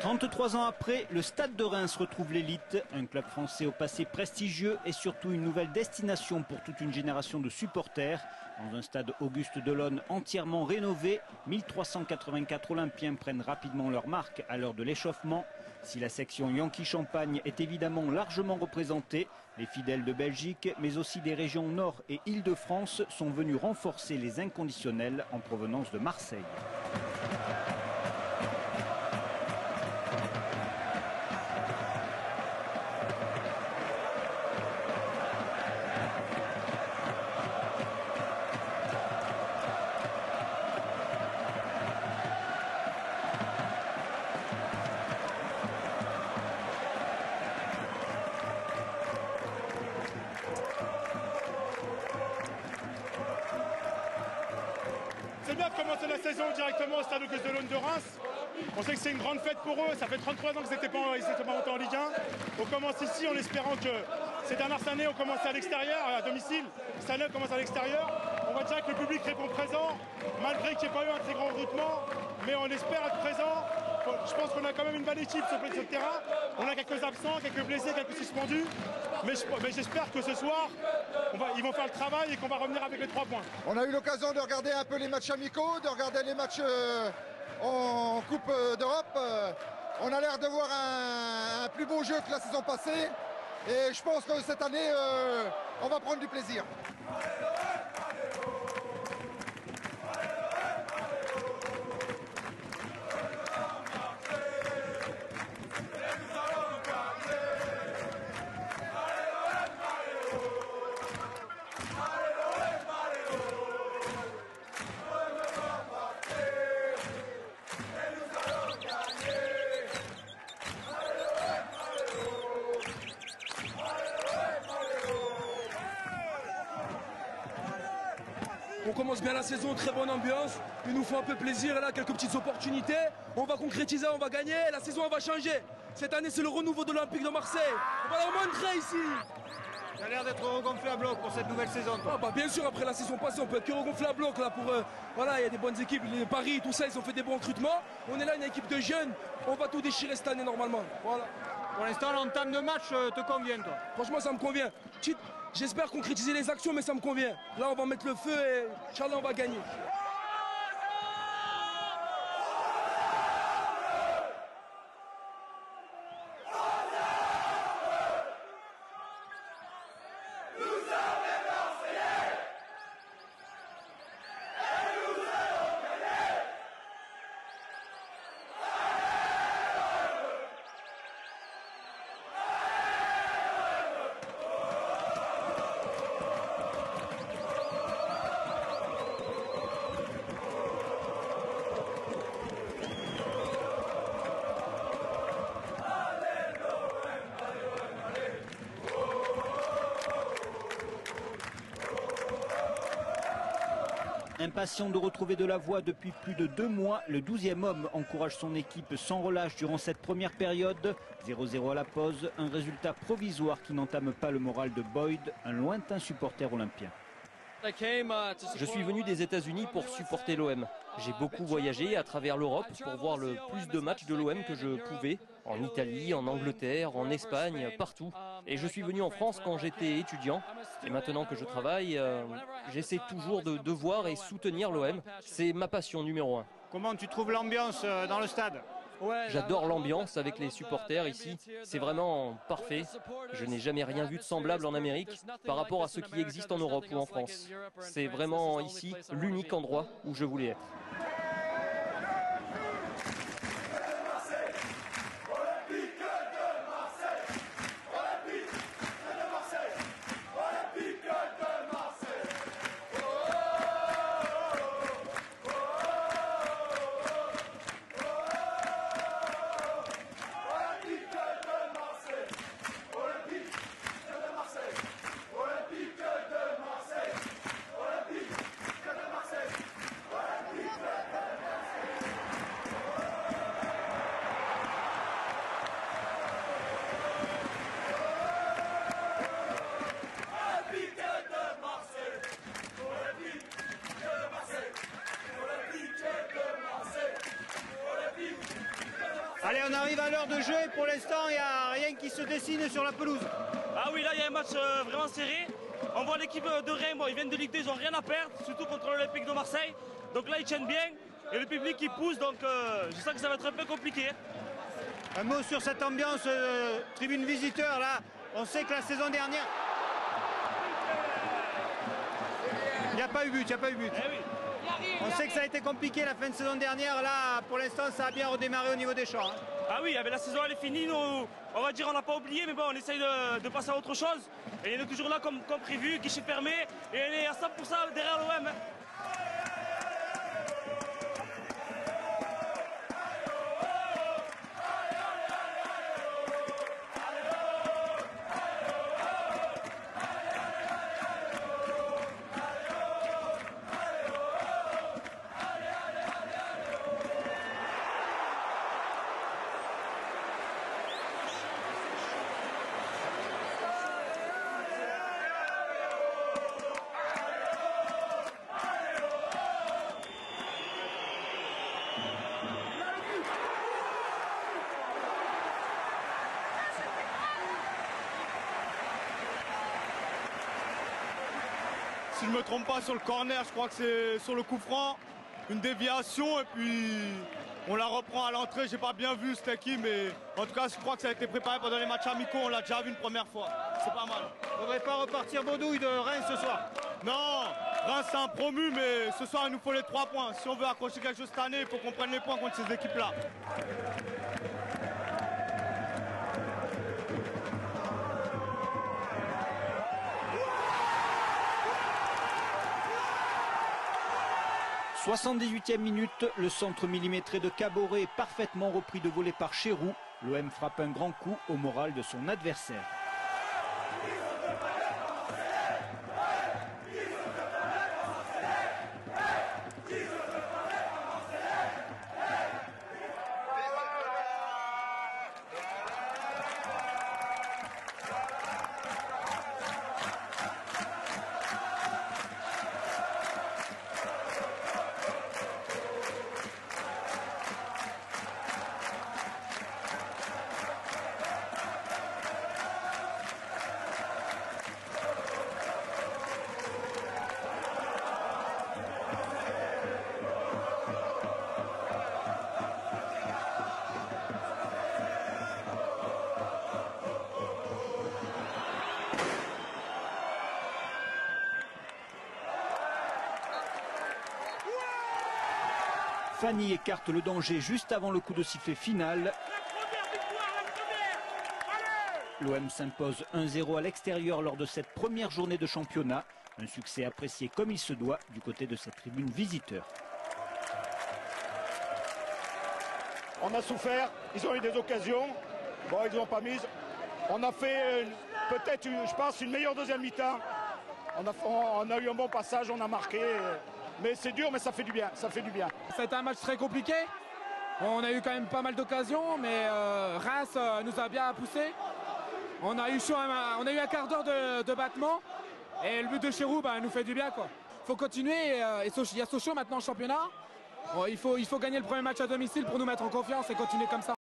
33 ans après, le Stade de Reims retrouve l'élite, un club français au passé prestigieux et surtout une nouvelle destination pour toute une génération de supporters. Dans un stade Auguste Delaune entièrement rénové, 1384 Olympiens prennent rapidement leur marque à l'heure de l'échauffement. Si la section Yankee Champagne est évidemment largement représentée, les fidèles de Belgique, mais aussi des régions Nord et Île-de-France sont venus renforcer les inconditionnels en provenance de Marseille. C'est bien de commencer la saison directement au stade Auguste Delaune de Reims. On sait que c'est une grande fête pour eux. Ça fait 33 ans qu'ils n'étaient pas montés en Ligue 1. On commence ici en espérant que ces dernières années, on commence à l'extérieur, à domicile. Cette année, on commence à l'extérieur. On voit déjà que le public répond présent, malgré qu'il n'y ait pas eu un très grand recrutement. Mais on espère être présent. Je pense qu'on a quand même une bonne équipe sur le terrain. On a quelques absents, quelques blessés, quelques suspendus. Mais j'espère que ce soir, ils vont faire le travail et qu'on va revenir avec les 3 points. On a eu l'occasion de regarder un peu les matchs amicaux, de regarder les matchs en Coupe d'Europe. On a l'air de voir un plus beau jeu que la saison passée. Et je pense que cette année, on va prendre du plaisir. On commence bien la saison, très bonne ambiance. Il nous faut un peu plaisir et là, quelques petites opportunités. On va concrétiser, on va gagner. La saison, elle va changer. Cette année, c'est le renouveau de l'Olympique de Marseille. On va leur montrer ici. Ça a l'air d'être regonflé à bloc pour cette nouvelle saison. Bien sûr, après la saison passée, on peut être que regonflé à bloc. Là, voilà, il y a des bonnes équipes. Les Paris, tout ça, ils ont fait des bons recrutements. On est là, une équipe de jeunes. On va tout déchirer cette année normalement. Voilà. Pour l'instant, l'entame de match te convient, toi? Franchement, ça me convient. J'espère concrétiser les actions, mais ça me convient. Là, on va mettre le feu et Inch'Allah, on va gagner. Impatient de retrouver de la voix depuis plus de 2 mois, le 12e homme encourage son équipe sans relâche durant cette première période. 0-0 à la pause, un résultat provisoire qui n'entame pas le moral de Boyd, un lointain supporter olympien. Je suis venu des États-Unis pour supporter l'OM. J'ai beaucoup voyagé à travers l'Europe pour voir le plus de matchs de l'OM que je pouvais, en Italie, en Angleterre, en Espagne, partout. Et je suis venu en France quand j'étais étudiant. Et maintenant que je travaille, j'essaie toujours de voir et soutenir l'OM. C'est ma passion numéro 1. Comment tu trouves l'ambiance dans le stade? J'adore l'ambiance avec les supporters ici. C'est vraiment parfait. Je n'ai jamais rien vu de semblable en Amérique par rapport à ce qui existe en Europe ou en France. C'est vraiment ici l'unique endroit où je voulais être. Allez, on arrive à l'heure de jeu et pour l'instant, il n'y a rien qui se dessine sur la pelouse. Ah oui, là, il y a un match vraiment serré. On voit l'équipe de Rennes, bon, ils viennent de Ligue 2, ils n'ont rien à perdre, surtout contre l'Olympique de Marseille. Donc là, ils tiennent bien et le public qui pousse, donc je sens que ça va être un peu compliqué. Un mot sur cette ambiance tribune visiteur, là. On sait que la saison dernière... Il n'y a pas eu but, il n'y a pas eu but. Eh oui. On sait que ça a été compliqué la fin de saison dernière. Là, pour l'instant, ça a bien redémarré au niveau des champs. Ah oui, la saison elle est finie, nous, on va dire on n'a pas oublié, mais bon, on essaye de passer à autre chose. Et il est toujours là comme prévu, guichet fermé, et elle est à 100% derrière l'OM. Si je ne me trompe pas sur le corner, je crois que c'est sur le coup franc, une déviation et puis on la reprend à l'entrée. J'ai pas bien vu cette équipe, mais en tout cas je crois que ça a été préparé pendant les matchs amicaux, on l'a déjà vu une première fois. C'est pas mal. Faudrait pas repartir Baudouille de Reims ce soir. Non, Reims c'est un promu, mais ce soir il nous faut les 3 points. Si on veut accrocher quelque chose cette année, il faut qu'on prenne les points contre ces équipes-là. « 78e minute, le centre millimétré de Caboret est parfaitement repris de volée par Chéroux. L'OM frappe un grand coup au moral de son adversaire. Fanny écarte le danger juste avant le coup de sifflet final. L'OM s'impose 1-0 à l'extérieur lors de cette première journée de championnat. Un succès apprécié comme il se doit du côté de cette tribune visiteur. On a souffert, ils ont eu des occasions, bon ils ne l'ont pas mise. On a fait peut-être, je pense, une meilleure deuxième mi-temps. On a eu un bon passage, on a marqué. Mais c'est dur, mais ça fait du bien, ça fait du bien. Ça a été un match très compliqué. On a eu quand même pas mal d'occasions, mais Reims nous a bien poussé. On a eu chaud, on a eu un quart d'heure de battement. Et le but de Chéroux nous fait du bien, quoi. Faut continuer, il y a Sochaux maintenant en championnat. Il faut gagner le premier match à domicile pour nous mettre en confiance et continuer comme ça.